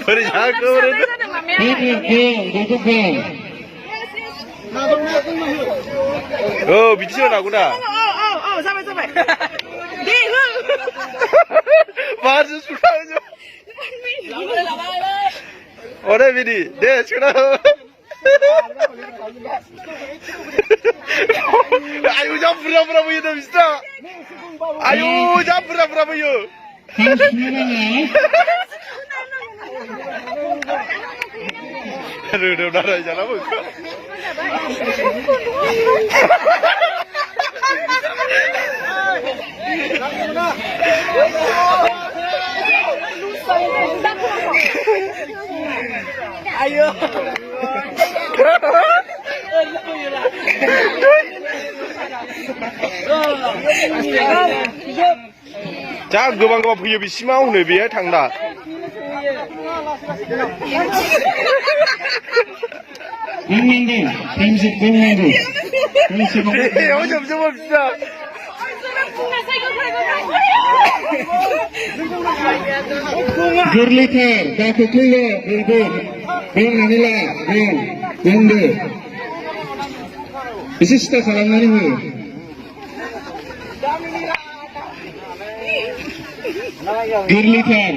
Beri jago beri. Oh, bicara nakuda. sampai. Bahasa sudah aja. Orang bini, deh sudah. Ayo jam berapa you dah bisa? Ayo jam berapa you? Aduh, udah jalan apa? Ayo. 자, 그만 부여비 심하고 내비에 당다. 좀 봅시다. Gurlitar, Dakukulo, Bulbul, Bung Nanila, Bung, Bundu. Isista salamani hu. Gurlitar.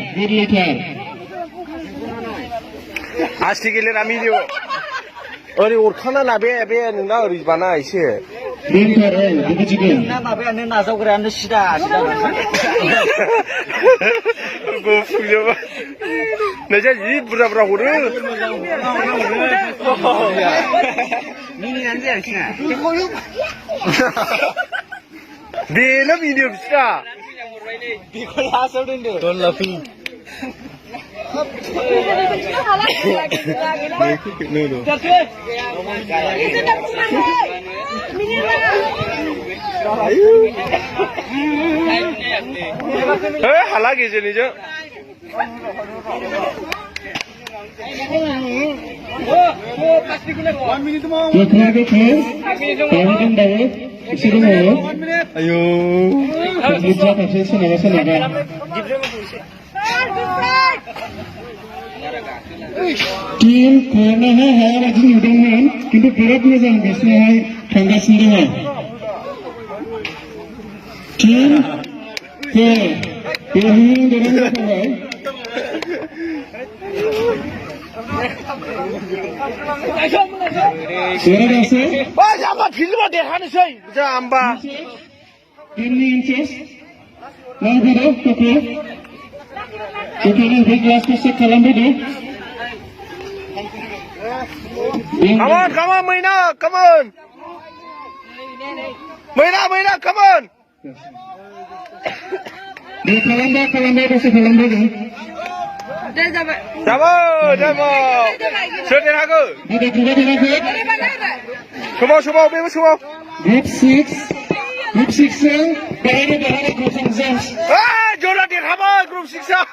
아시길래 라미디오. 어리 올 카나 나베 나 어리 바나 이시. Gurlitar, buku jigun. Ane nasa kira ane sida. 그 풍겨봐. 내가 이 부라부라 고르. 미니 안 돼, 그냥. 내는 미니 없다. 이걸 하서는데. 돈 라피. 할라게 전이죠. Jokhaga kau, tawakan dawa, isiru mau. 아유. Gurlitar kapsa sanaga. Team corona hai lagi udang কিন্তু berat में जान इसमें है ठंडा सिंह है team के यही डरने का है तेरा कैसे 아마 필름 대하는 셔. 자, 안 봐. 10 inches नहीं दे तो ने बिग ग्लास से कलम भी दे Come on, Maina, come on. Maina, come on. दे कलम दे से कलम दे 잡아. 설대하고. दे 소모, 매우 소모. group 6 से बाहर ग्रुप एग्जाम्स 아, 저라 대 가봐, 그럼 식사.